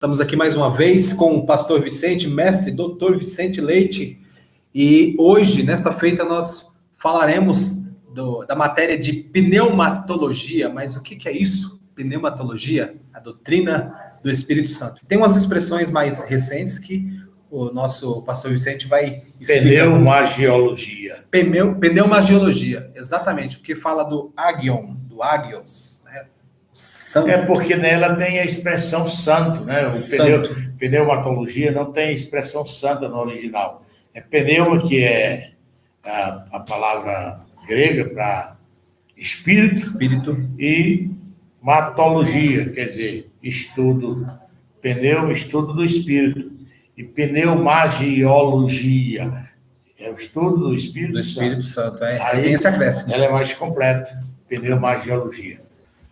Estamos aqui mais uma vez com o pastor Vicente, mestre doutor Vicente Leite, e hoje, nesta feita, nós falaremos da matéria de pneumatologia. Mas o que é isso? Pneumatologia, a doutrina do Espírito Santo. Tem umas expressões mais recentes que o nosso pastor Vicente vai explicar. Pneumagiologia. Pneumagiologia, exatamente, porque fala do agion, do agios, né? Santo. É porque nela tem a expressão santo, né? Pneumatologia não tem expressão santa no original. É pneuma, que é a palavra grega para espírito, e matologia, quer dizer, estudo. Pneuma, estudo do espírito. E pneumagiologia é o estudo do Espírito Santo. Aí tem esse acréscimo. Ela é mais completa, pneumagiologia.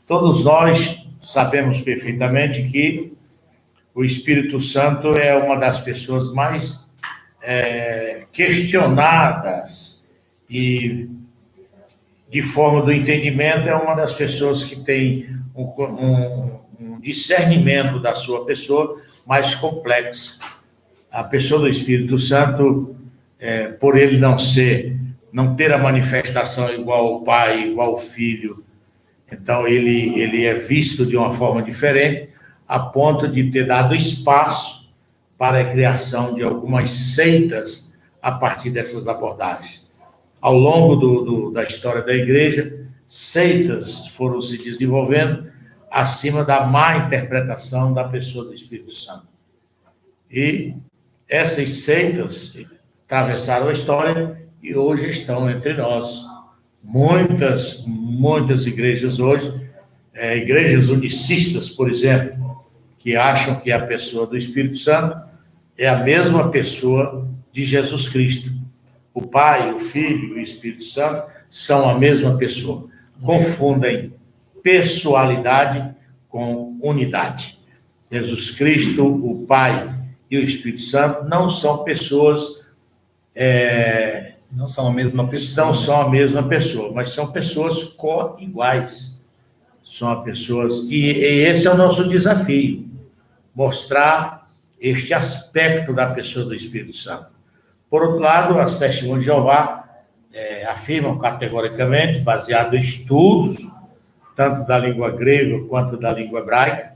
Todos nós sabemos perfeitamente que o Espírito Santo é uma das pessoas mais questionadas e, de forma do entendimento, é uma das pessoas que tem um discernimento da sua pessoa mais complexo. A pessoa do Espírito Santo, por ele não ter a manifestação igual ao Pai, igual ao Filho, então ele é visto de uma forma diferente, a ponto de ter dado espaço para a criação de algumas seitas a partir dessas abordagens. Ao longo da história da igreja, seitas foram se desenvolvendo acima da má interpretação da pessoa do Espírito Santo. E essas seitas atravessaram a história e hoje estão entre nós. Muitas igrejas hoje, igrejas unicistas, por exemplo, que acham que a pessoa do Espírito Santo é a mesma pessoa de Jesus Cristo. O Pai, o Filho e o Espírito Santo são a mesma pessoa. Confundem pessoalidade com unidade. Jesus Cristo, o Pai e o Espírito Santo não são pessoas... Não são a mesma pessoa. Não são a mesma pessoa, mas são pessoas co-iguais. São pessoas... E esse é o nosso desafio, mostrar este aspecto da pessoa do Espírito Santo. Por outro lado, as Testemunhas de Jeová afirmam categoricamente, baseado em estudos, tanto da língua grega quanto da língua hebraica,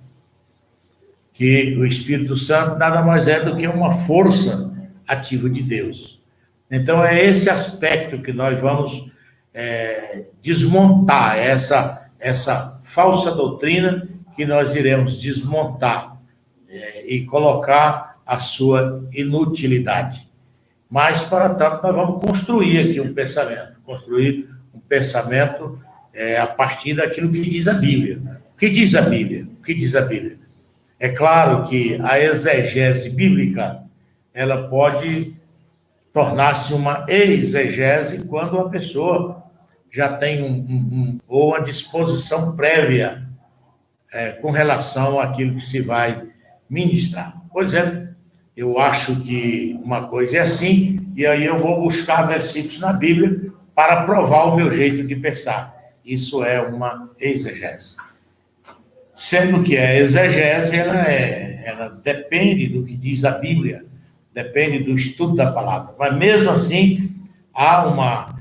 que o Espírito Santo nada mais é do que uma força ativa de Deus. Então, é esse aspecto que nós vamos desmontar, essa falsa doutrina que nós iremos desmontar e colocar a sua inutilidade. Mas, para tanto, nós vamos construir aqui um pensamento a partir daquilo que diz a Bíblia. O que diz a Bíblia? O que diz a Bíblia? É claro que a exegese bíblica, ela pode tornar-se uma exegese quando a pessoa já tem ou uma disposição prévia com relação àquilo que se vai ministrar. Por exemplo, eu acho que uma coisa é assim, e aí eu vou buscar versículos na Bíblia para provar o meu jeito de pensar. Isso é uma exegese. Sendo que a exegese, ela depende do que diz a Bíblia, depende do estudo da palavra. Mas, mesmo assim, há uma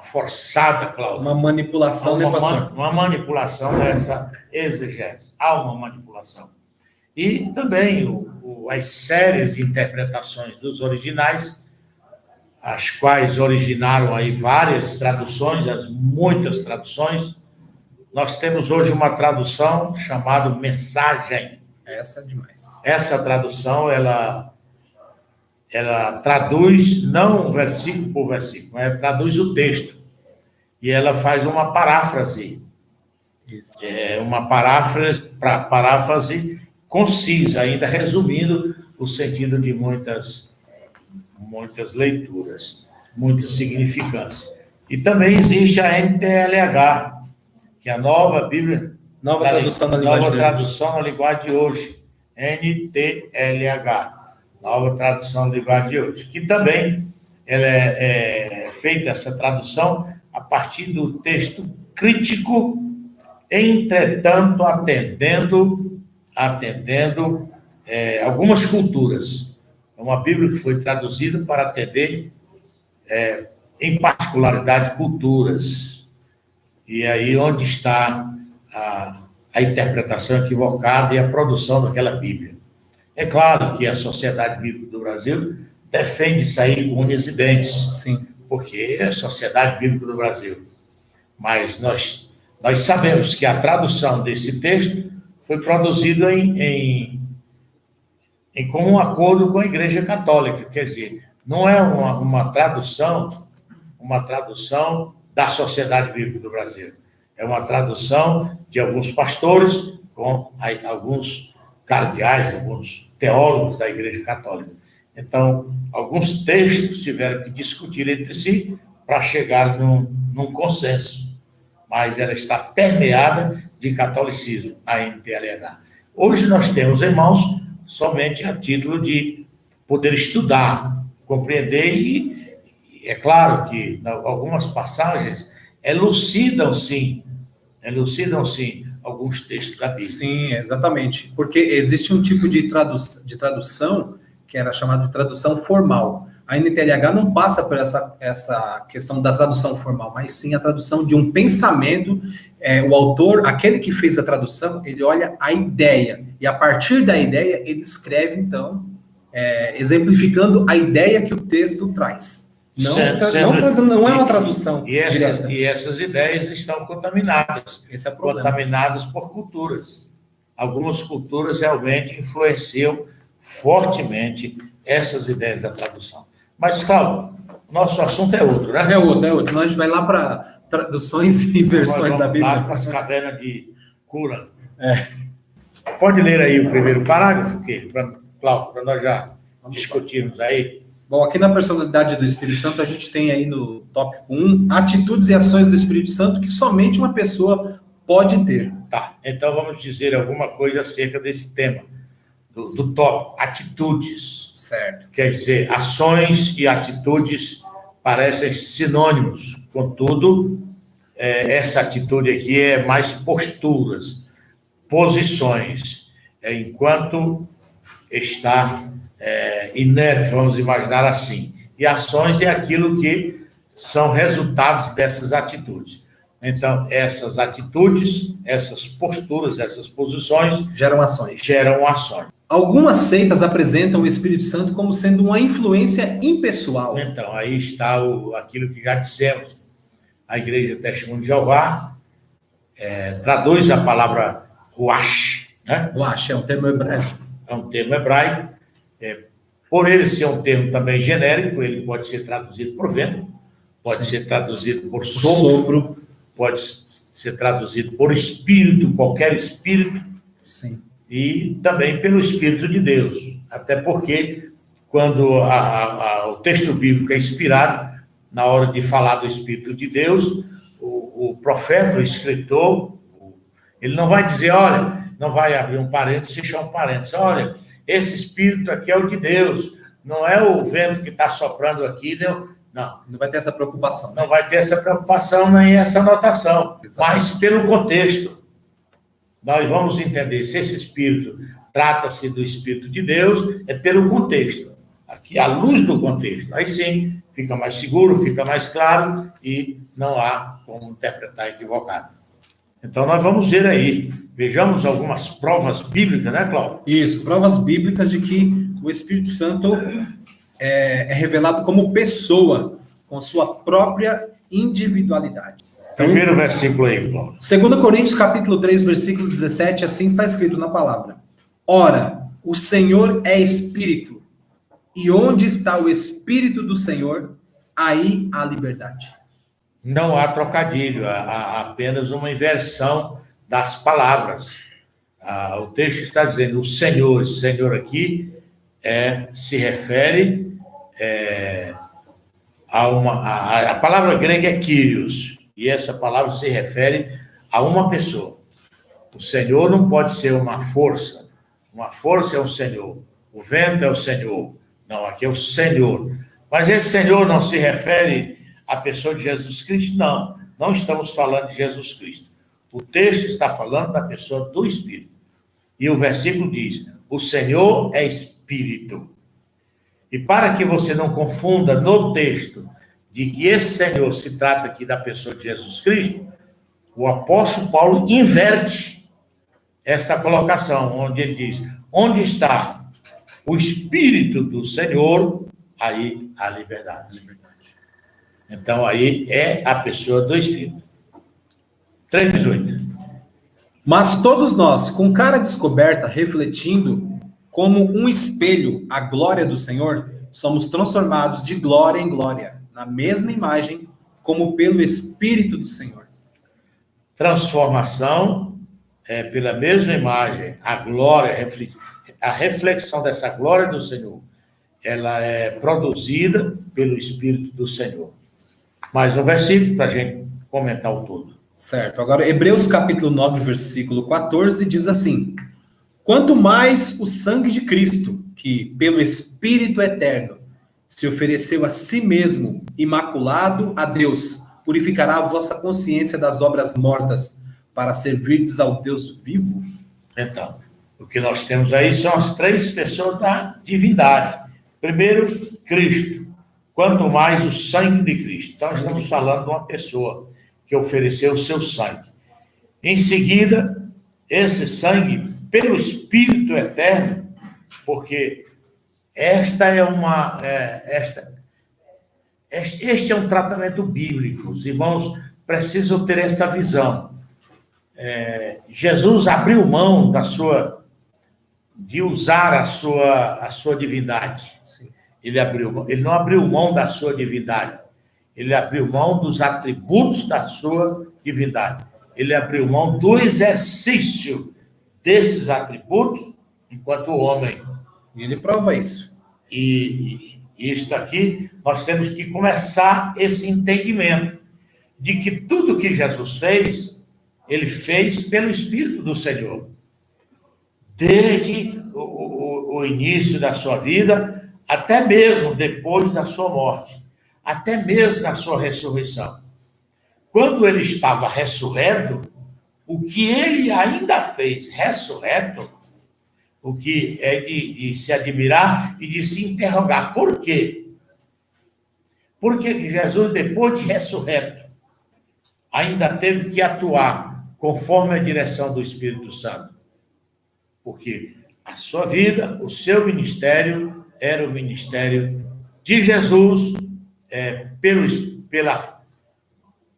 forçada, Cláudio. Uma manipulação, né, pastor? Uma manipulação dessa exegese. Há uma manipulação. E também as séries de interpretações dos originais, as quais originaram aí várias traduções, muitas traduções. Nós temos hoje uma tradução chamada Mensagem. Essa é demais. Essa tradução, ela traduz, não versículo por versículo, ela traduz o texto. E ela faz uma paráfrase. Isso. Uma paráfrase concisa, ainda resumindo o sentido de muitas leituras, muitas significâncias. E também existe a NTLH, que é a nova Bíblia, nova tradução na linguagem de hoje, NTLH, nova tradução na linguagem de hoje, que também ela é feita essa tradução a partir do texto crítico, entretanto atendendo atendendo algumas culturas. É uma Bíblia que foi traduzida para atender, em particularidade, culturas. E aí onde está a interpretação equivocada e a produção daquela Bíblia. É claro que a Sociedade Bíblica do Brasil defende sair com unhas e dentes, Sim. porque é a Sociedade Bíblica do Brasil. Mas nós sabemos que a tradução desse texto foi produzida em comum acordo com a Igreja Católica. Quer dizer, não é uma tradução da Sociedade Bíblica do Brasil. É uma tradução de alguns pastores com alguns cardeais, alguns teólogos da Igreja Católica. Então, alguns textos tiveram que discutir entre si para chegar num consenso. Mas ela está permeada de catolicismo, a NTLH. Hoje nós temos, irmãos, somente a título de poder estudar, compreender, e é claro que algumas passagens elucidam sim alguns textos da Bíblia. Sim, exatamente. Porque existe um tipo de tradução que era chamada de tradução formal. A NTLH não passa por essa questão da tradução formal, mas sim a tradução de um pensamento. O autor, aquele que fez a tradução, ele olha a ideia, e a partir da ideia ele escreve, então, exemplificando a ideia que o texto traz. Não é uma tradução direta. E essas ideias estão contaminadas. Esse é o problema. Contaminadas por culturas. Algumas culturas realmente influenciam fortemente essas ideias da tradução. Mas, Cláudio, nosso assunto é outro, né? É outro. Senão a gente vai lá para traduções e versões da Bíblia. Lá para as cavernas de Cura. Pode ler aí o primeiro parágrafo, Cláudio, para nós já discutirmos aí. Bom, aqui na personalidade do Espírito Santo, a gente tem aí no tópico 1, atitudes e ações do Espírito Santo que somente uma pessoa pode ter. Tá, então vamos dizer alguma coisa acerca desse tema, do tópico, atitudes. Certo. Quer dizer, ações e atitudes parecem sinônimos, contudo, essa atitude aqui é mais posturas, posições, enquanto está inerte, vamos imaginar assim. E ações é aquilo que são resultados dessas atitudes. Então, essas atitudes, essas posturas, essas posições geram ações. Algumas seitas apresentam o Espírito Santo como sendo uma influência impessoal. Então, aí está aquilo que já dissemos. A Igreja Testemunho de Jeová traduz a palavra ruach, né? Ruach é um termo hebraico. É um termo hebraico. Por ele ser um termo também genérico, ele pode ser traduzido por vento, pode ser traduzido por sopro, pode ser traduzido por espírito, qualquer espírito. Sim. E também pelo Espírito de Deus. Até porque, quando o texto bíblico é inspirado, na hora de falar do Espírito de Deus, o profeta, o escritor, ele não vai dizer, olha, não vai abrir um parênteses e fechar um parênteses. Olha, esse Espírito aqui é o de Deus, não é o vento que está soprando aqui, não vai ter essa preocupação. Não vai ter essa preocupação nem essa anotação, mas pelo contexto. Nós vamos entender se esse Espírito trata-se do Espírito de Deus, é pelo contexto. Aqui, à luz do contexto. Aí sim, fica mais seguro, fica mais claro e não há como interpretar equivocado. Então, nós vamos ver aí. Vejamos algumas provas bíblicas, né, Cláudio? Isso, provas bíblicas de que o Espírito Santo é revelado como pessoa, com sua própria individualidade. Primeiro versículo aí, Cláudio. 2 Coríntios, capítulo 3, versículo 17, assim está escrito na palavra. Ora, o Senhor é Espírito, e onde está o Espírito do Senhor, aí há liberdade. Não há trocadilho, há apenas uma inversão das palavras. O texto está dizendo, o Senhor aqui se refere a palavra grega é Kyrios, e essa palavra se refere a uma pessoa. O Senhor não pode ser uma força é o Senhor, o vento é o Senhor, não, aqui é o Senhor. Mas esse Senhor não se refere à pessoa de Jesus Cristo? Não estamos falando de Jesus Cristo. O texto está falando da pessoa do Espírito. E o versículo diz: o Senhor é Espírito. E para que você não confunda no texto de que esse Senhor se trata aqui da pessoa de Jesus Cristo, o apóstolo Paulo inverte essa colocação, onde ele diz: onde está o Espírito do Senhor, aí há liberdade. Então, aí é a pessoa do Espírito. 3:18. Mas todos nós, com cara descoberta, refletindo como um espelho a glória do Senhor, somos transformados de glória em glória, na mesma imagem, como pelo Espírito do Senhor. Transformação é pela mesma imagem, a glória, a reflexão dessa glória do Senhor, ela é produzida pelo Espírito do Senhor. Mais um versículo para a gente comentar o todo. Certo. Agora, Hebreus capítulo 9, versículo 14, diz assim: quanto mais o sangue de Cristo, que pelo Espírito eterno se ofereceu a si mesmo, imaculado a Deus, purificará a vossa consciência das obras mortas, para servirdes ao Deus vivo? Então, o que nós temos aí são as três pessoas da divindade. Primeiro, Cristo. Quanto mais o sangue de Cristo. Então, estamos falando de uma pessoa que ofereceu o seu sangue. Em seguida, esse sangue, pelo Espírito eterno, porque esta é uma... este é um tratamento bíblico. Os irmãos precisam ter essa visão. Jesus abriu mão de usar a sua divindade. Sim. Ele não abriu mão da sua divindade. Ele abriu mão dos atributos da sua divindade. Ele abriu mão do exercício desses atributos enquanto homem. E ele prova isso. E isso aqui, nós temos que começar esse entendimento de que tudo que Jesus fez, ele fez pelo Espírito do Senhor. Desde o início da sua vida, até mesmo depois da sua morte, até mesmo na sua ressurreição. Quando ele estava ressurreto, o que ele ainda fez ressurreto, o que é de se admirar e de se interrogar. Por quê? Porque Jesus, depois de ressurreto, ainda teve que atuar conforme a direção do Espírito Santo. Porque a sua vida, o seu ministério, era o ministério de Jesus,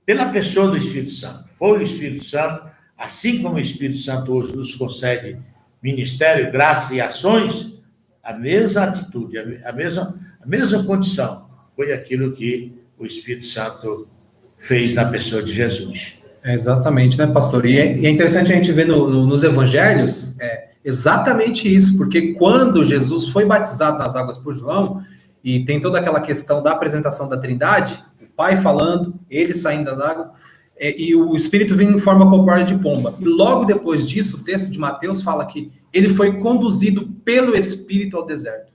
pela pessoa do Espírito Santo. Foi o Espírito Santo, assim como o Espírito Santo hoje nos concede ministério, graça e ações, a mesma atitude, a mesma condição, foi aquilo que o Espírito Santo fez na pessoa de Jesus. Exatamente, né, pastor? E é interessante a gente ver nos evangelhos exatamente isso, porque quando Jesus foi batizado nas águas por João, e tem toda aquela questão da apresentação da Trindade, o Pai falando, ele saindo da água, e o Espírito vindo em forma corpórea de pomba. E logo depois disso, o texto de Mateus fala que ele foi conduzido pelo Espírito ao deserto.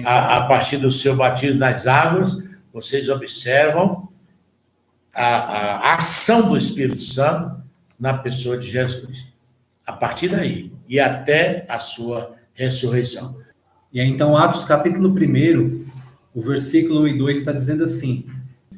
A partir do seu batismo nas águas, vocês observam a ação do Espírito Santo na pessoa de Jesus. A partir daí, e até a sua ressurreição. E aí, então, Atos capítulo 1, o versículo 1 e 2 está dizendo assim: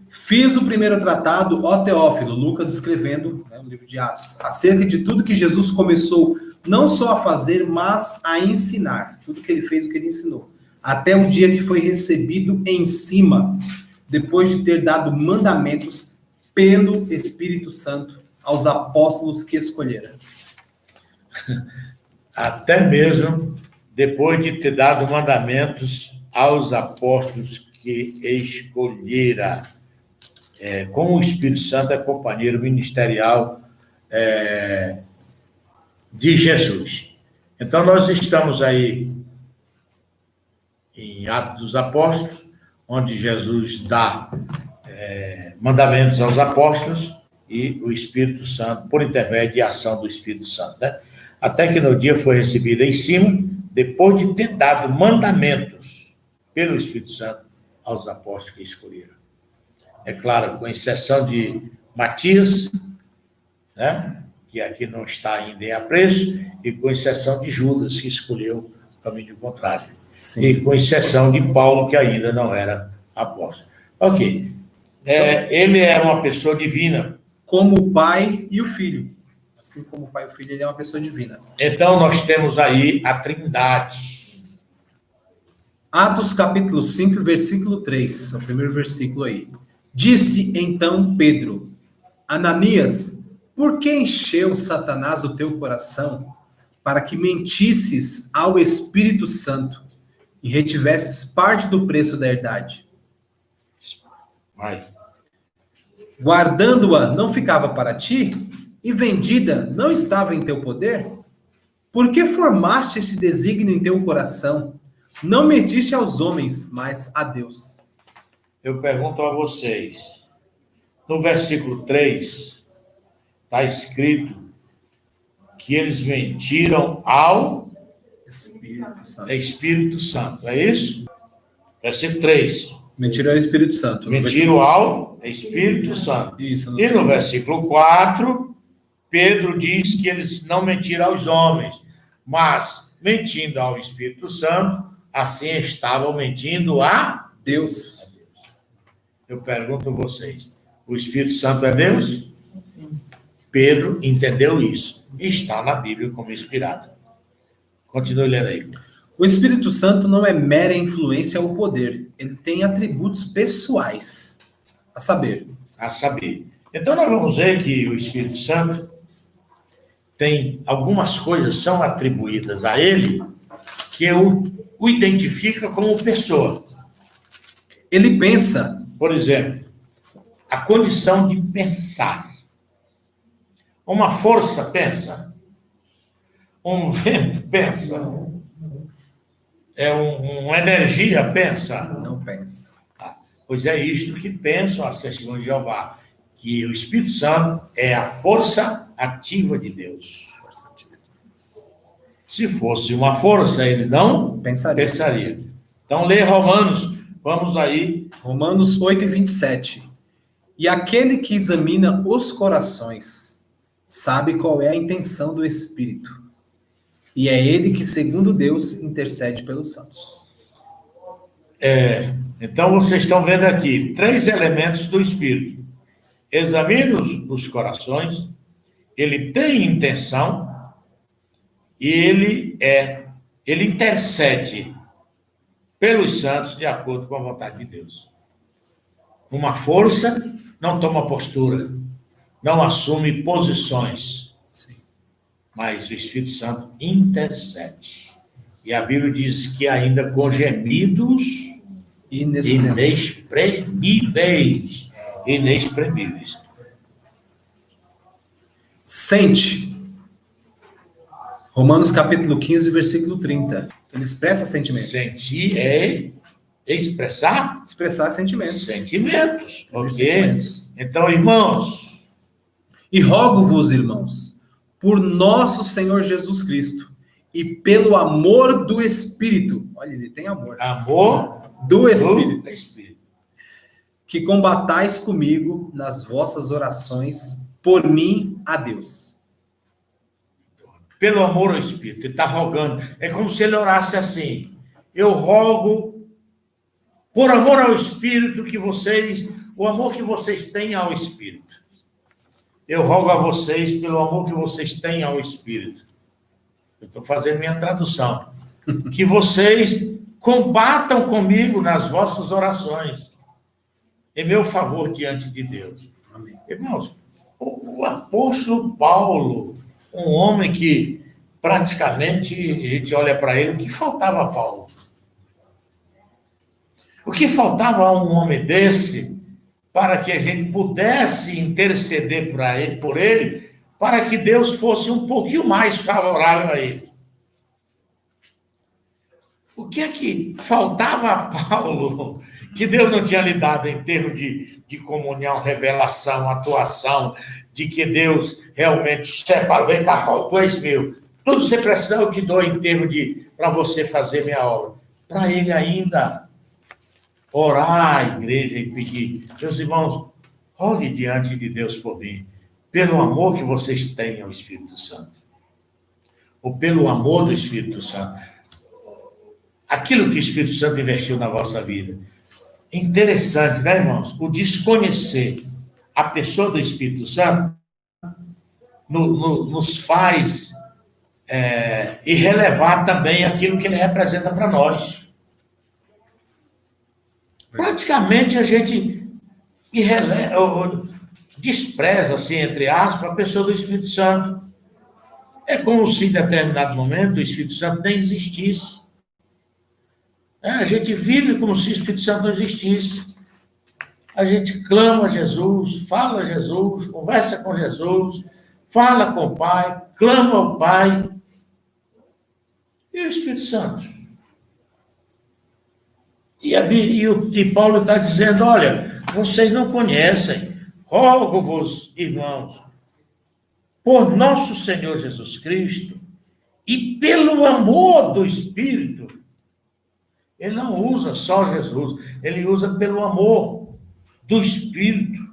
fiz o primeiro tratado, ó Teófilo, Lucas escrevendo, o livro de Atos, acerca de tudo que Jesus começou não só a fazer, mas a ensinar. Tudo que ele fez, o que ele ensinou. Até o dia que foi recebido em cima, depois de ter dado mandamentos pelo Espírito Santo aos apóstolos que escolhera. Até mesmo depois de ter dado mandamentos aos apóstolos que escolhera. Com o Espírito Santo é companheiro ministerial de Jesus. Então, nós estamos aí em Atos dos Apóstolos, onde Jesus dá mandamentos aos apóstolos e o Espírito Santo, por intermédio de ação do Espírito Santo, né? Até que no dia foi recebido em cima, depois de ter dado mandamentos pelo Espírito Santo aos apóstolos que escolheram. É claro, com exceção de Matias, né? que aqui não está ainda em apreço, e com exceção de Judas, que escolheu o caminho contrário. Sim. E com exceção de Paulo, que ainda não era apóstolo. Ok. Ele era uma pessoa divina. Como o Pai e o Filho. Assim como o Pai e o Filho, ele é uma pessoa divina. Então, nós temos aí a Trindade. Atos capítulo 5, versículo 3. É o primeiro versículo aí. Disse então Pedro: Ananias, por que encheu Satanás o teu coração para que mentisses ao Espírito Santo e retivesses parte do preço da herdade? Vai. Guardando-a não ficava para ti, e vendida não estava em teu poder? Por que formaste esse desígnio em teu coração? Não mediste aos homens, mas a Deus. Eu pergunto a vocês, no versículo 3, está escrito que eles mentiram ao Espírito Santo. É isso? Versículo 3. Mentiram ao Espírito Santo. Mentiram ao Espírito Santo. Isso. E no versículo 4, Pedro diz que eles não mentiram aos homens, mas mentindo ao Espírito Santo, assim estavam mentindo a Deus. Eu pergunto a vocês, o Espírito Santo é Deus? Pedro entendeu isso. E está na Bíblia como inspirado. Continue lendo aí. O Espírito Santo não é mera influência ou poder. Ele tem atributos pessoais. A saber. Então, nós vamos ver que o Espírito Santo tem algumas coisas são atribuídas a ele que o identifica como pessoa. Ele pensa. Por exemplo, a condição de pensar. Uma força pensa. Um vento pensa. Uma energia pensa. Não pensa. Pois é isto que pensam as testemunhas de Jeová, que o Espírito Santo é a força ativa de Deus. Se fosse uma força, ele não pensaria. Então, lê Romanos. Vamos aí. Romanos 8 e 27. E aquele que examina os corações sabe qual é a intenção do Espírito. E é ele que, segundo Deus, intercede pelos santos. Então, vocês estão vendo aqui 3 elementos do Espírito. Examina os corações, ele tem intenção e ele intercede pelos santos de acordo com a vontade de Deus. Uma força não toma postura, não assume posições. Sim. Mas o Espírito Santo intercede. E a Bíblia diz que ainda com gemidos inexprimíveis. Sente. Romanos capítulo 15, versículo 30. Ele expressa sentimentos. Sentir é expressar? Expressar sentimentos. Sentimentos. Ok? Sentimentos. Então, irmãos. E rogo-vos, irmãos, por nosso Senhor Jesus Cristo e pelo amor do Espírito. Olha, ele tem amor. Amor do Espírito. Que combatais comigo nas vossas orações por mim a Deus. Pelo amor ao Espírito. Ele está rogando. É como se ele orasse assim. Eu rogo por amor ao Espírito o amor que vocês têm ao Espírito. Eu rogo a vocês pelo amor que vocês têm ao Espírito. Eu estou fazendo minha tradução. Que vocês combatam comigo nas vossas orações, em meu favor diante de Deus. Amém. Irmãos, o apóstolo Paulo, um homem que praticamente, a gente olha para ele, o que faltava a Paulo? O que faltava a um homem desse para que a gente pudesse interceder por ele, para que Deus fosse um pouquinho mais favorável a ele? O que é que faltava a Paulo que Deus não tinha lhe dado em termos de comunhão, revelação, atuação, de que Deus realmente separa, vem cá, Paulo, tu és meu. Tudo que você precisar eu te dou em termos para você fazer minha obra. Para ele ainda orar à igreja e pedir, meus irmãos, olhe diante de Deus por mim. pelo amor que vocês têm ao Espírito Santo, ou pelo amor do Espírito Santo. Aquilo que o Espírito Santo investiu na vossa vida. Interessante, né, irmãos? O desconhecer a pessoa do Espírito Santo nos faz e relevar também aquilo que ele representa para nós. Praticamente a gente despreza, assim, entre aspas, a pessoa do Espírito Santo. É como se em determinado momento o Espírito Santo nem existisse. A gente vive como se o Espírito Santo não existisse. A gente clama a Jesus, fala a Jesus, conversa com Jesus, fala com o Pai, clama ao Pai. E o Espírito Santo? E Paulo está dizendo, olha, vocês não conhecem, rogo-vos, irmãos, por nosso Senhor Jesus Cristo e pelo amor do Espírito. Ele não usa só Jesus, ele usa pelo amor do Espírito.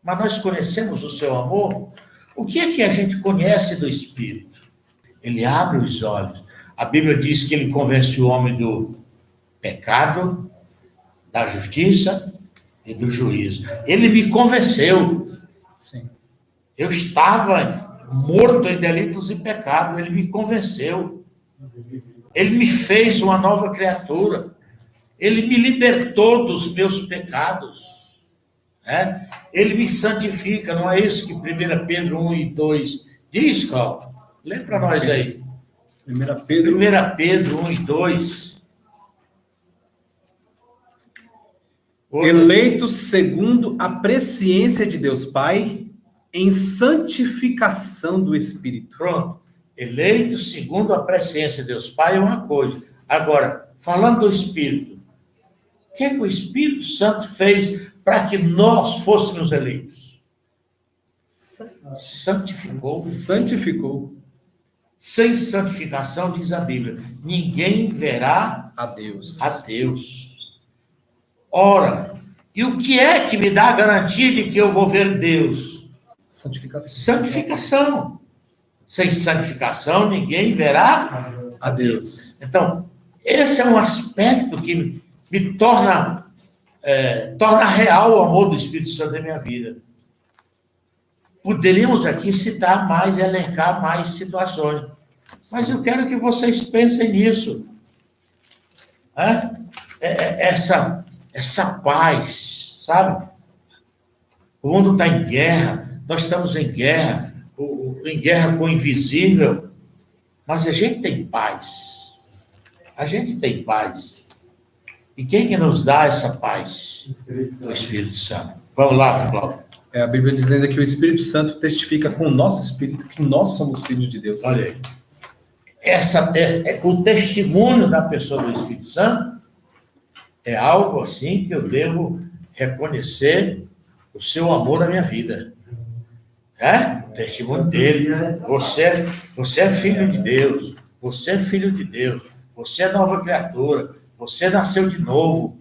Mas nós conhecemos o seu amor? O que é que a gente conhece do Espírito? Ele abre os olhos. A Bíblia diz que ele convence o homem do pecado, da justiça e do juízo. Ele me convenceu. Sim. Eu estava morto em delitos e pecado. Ele me convenceu. Ele me fez uma nova criatura. Ele me libertou dos meus pecados. Ele me santifica. Não é isso que 1 Pedro 1 e 2 diz, Cláudio? Lê para nós aí. 1 Pedro 1 e 2. Eleitos segundo a presciência de Deus Pai, em santificação do Espírito. Pronto. Eleito segundo a presciência de Deus Pai é uma coisa. Agora, falando do Espírito, o que é que o Espírito Santo fez para que nós fôssemos eleitos? Santificou. Santificou. Sem santificação, diz a Bíblia, ninguém verá a Deus. Ora, e o que é que me dá a garantia de que eu vou ver Deus? Santificação. Sem santificação, ninguém verá a Deus. Então, esse é um aspecto que me torna real o amor do Espírito Santo na minha vida. Poderíamos aqui citar mais, elencar mais situações. Mas eu quero que vocês pensem nisso. Essa paz, sabe? O mundo está em guerra, nós estamos em guerra com o invisível, mas a gente tem paz. A gente tem paz. E quem que nos dá essa paz? O Espírito Santo. Vamos lá, Cláudio. A Bíblia dizendo que o Espírito Santo testifica com o nosso espírito que nós somos filhos de Deus. Olha aí. O testemunho da pessoa do Espírito Santo é algo assim que eu devo reconhecer o seu amor na minha vida. O testemunho dele. Você é filho de Deus. Você é filho de Deus. Você é nova criatura. Você nasceu de novo.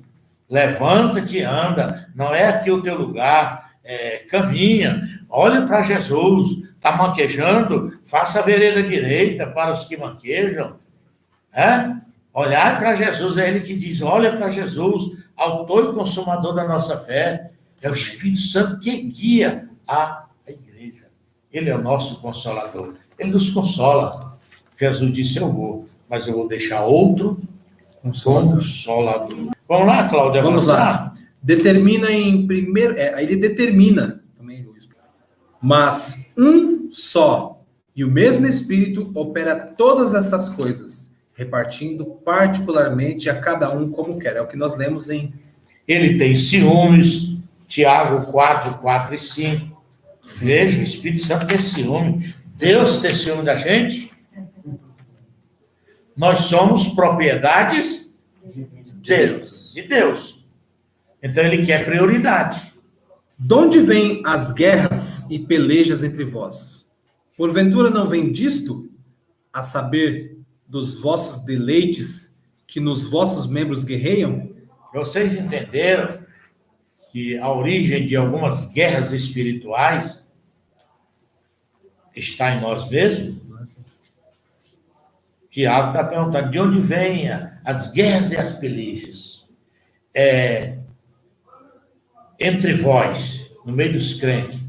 Levanta-te e anda. Não é aqui o teu lugar. Caminha. Olha para Jesus. Está manquejando? Faça a vereda direita para os que manquejam. Olhar para Jesus. É ele que diz, olha para Jesus, autor e consumador da nossa fé. É o Espírito Santo que guia a igreja. Ele é o nosso consolador. Ele nos consola. Jesus disse, eu vou, mas eu vou deixar outro consolador. Vamos lá, Cláudia, vamos lá. Determina em primeiro... ele determina, também, Luiz. Mas um só e o mesmo Espírito opera todas estas coisas, repartindo particularmente a cada um como quer. É o que nós lemos em... Ele tem ciúmes, Tiago 4, 4 e 5. Veja, o Espírito Santo tem ciúme. Deus tem ciúme da gente. Nós somos propriedades de Deus. Então, ele quer prioridade. De onde vêm as guerras e pelejas entre vós? Porventura não vem disto, a saber, dos vossos deleites que nos vossos membros guerreiam? Vocês entenderam que a origem de algumas guerras espirituais está em nós mesmos. Tiago está perguntando de onde vêm as guerras e as pelejas entre vós, no meio dos crentes.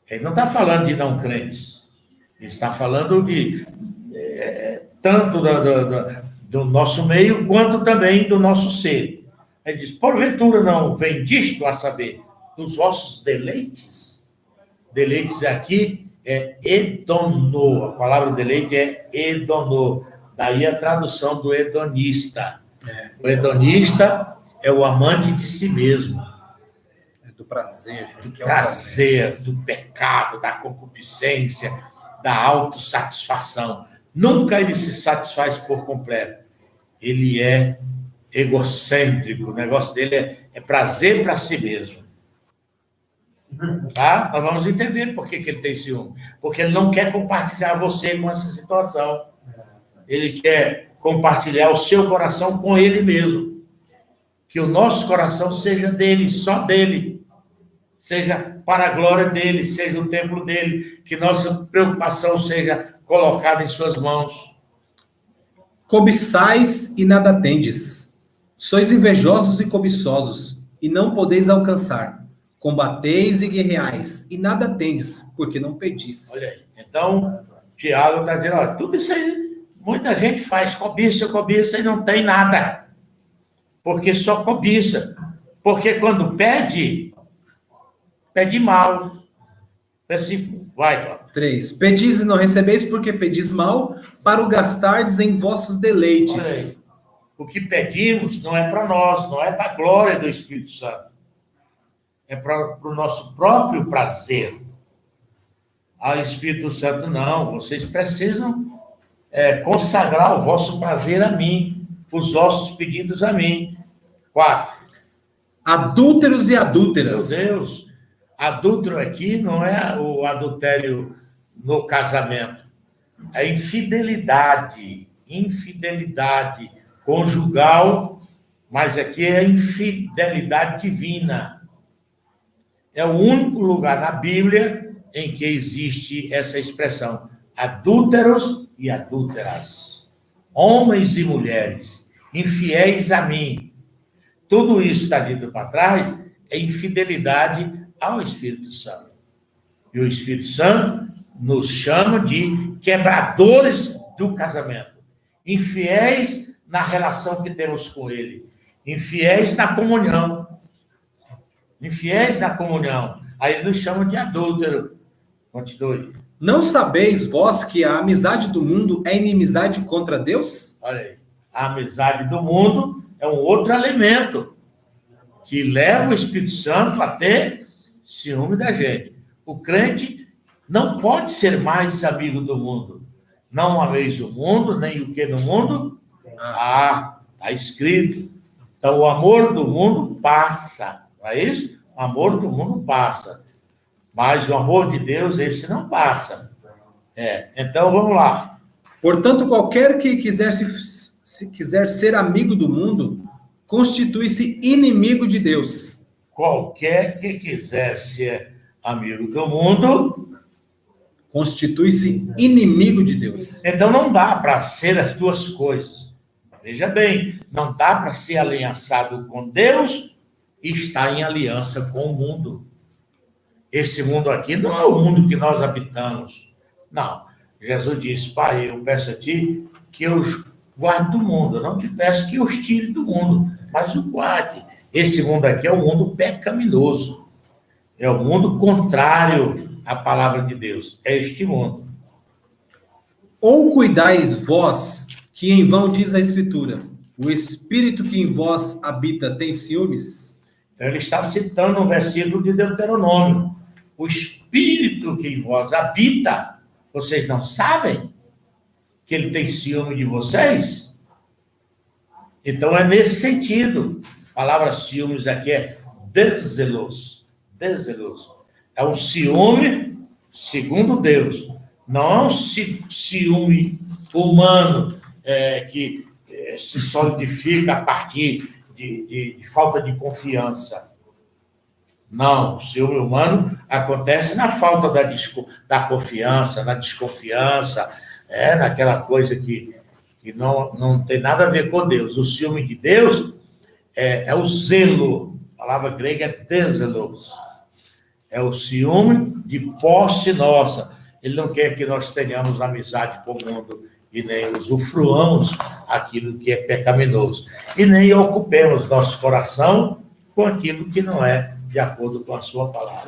Ele não está falando de não crentes, ele está falando de tanto do nosso meio, quanto também do nosso ser. Ele diz, porventura não vem disto, a saber, dos vossos deleites? Deleites aqui é edono, a palavra deleite é edono, daí a tradução do hedonista. O hedonista é o amante de si mesmo. Do prazer. Do prazer, do pecado, da concupiscência, da autossatisfação. Nunca ele se satisfaz por completo. Ele é egocêntrico, o negócio dele é prazer para si mesmo. Tá? Nós vamos entender por que ele tem ciúme. Porque ele não quer compartilhar você com essa situação. Ele quer compartilhar o seu coração com ele mesmo. Que o nosso coração seja dele, só dele. Seja para a glória dele, seja o templo dele. Que nossa preocupação seja colocada em suas mãos. Cobiçais e nada tendes. Sois invejosos e cobiçosos, e não podeis alcançar. Combateis e guerreais, e nada tendes, porque não pedis. Olha aí. Então, Tiago está dizendo, olha, tudo isso aí, muita gente faz cobiça e não tem nada. Porque só cobiça. Porque quando pede mal. Assim, vai, Cláudio. 3. Pedis e não recebeis, porque pedis mal, para o gastardes em vossos deleites. O que pedimos não é para nós, não é para a glória do Espírito Santo. É para o nosso próprio prazer. Ao Espírito Santo, não. Vocês precisam consagrar o vosso prazer a mim, os vossos pedidos a mim. 4. Adúlteros e adúlteras. Meu Deus. Adúltero aqui não é o adultério no casamento. É infidelidade conjugal, mas aqui é infidelidade divina. É o único lugar na Bíblia em que existe essa expressão. Adúlteros e adúlteras. Homens e mulheres, infiéis a mim. Tudo isso está dito para trás, é infidelidade ao Espírito Santo. E o Espírito Santo nos chama de quebradores do casamento. Infiéis na relação que temos com ele. Infiéis na comunhão. Infiéis na comunhão. Aí ele nos chama de adúltero. Continue. Não sabeis vós que a amizade do mundo é inimizade contra Deus? Olha aí. A amizade do mundo é um outro elemento que leva o Espírito Santo a ter ciúme da gente. O crente não pode ser mais amigo do mundo. Não ameis o mundo, nem o que no mundo? Está escrito. Então, o amor do mundo passa. Não é isso? O amor do mundo passa. Mas o amor de Deus, esse não passa. Então, vamos lá. Portanto, qualquer que quiser ser amigo do mundo, constitui-se inimigo de Deus. Qualquer que quiser ser amigo do mundo, constitui-se inimigo de Deus. Então não dá para ser as duas coisas. Veja bem, não dá para ser aliançado com Deus e estar em aliança com o mundo. Esse mundo aqui não é o mundo que nós habitamos. Não. Jesus disse, Pai, eu peço a ti que eu guarde do mundo. Eu não te peço que os tire do mundo, mas o guarde. Esse mundo aqui é um mundo pecaminoso. É o mundo contrário à palavra de Deus. É este mundo. Ou cuidais vós, que em vão diz a Escritura, o Espírito que em vós habita tem ciúmes? Então ele está citando um versículo de Deuteronômio. O Espírito que em vós habita, vocês não sabem que ele tem ciúme de vocês? Então é nesse sentido. A palavra ciúmes aqui é deszeloso. Deszeloso. É um ciúme segundo Deus. Não é um ciúme humano que se solidifica a partir de falta de confiança. Não, o ciúme humano acontece na falta da confiança, na desconfiança, naquela coisa que não tem nada a ver com Deus. O ciúme de Deus é o zelo, a palavra grega é déselos, é o ciúme de posse nossa. Ele não quer que nós tenhamos amizade com o mundo e nem usufruamos aquilo que é pecaminoso, e nem ocupemos nosso coração com aquilo que não é de acordo com a sua palavra.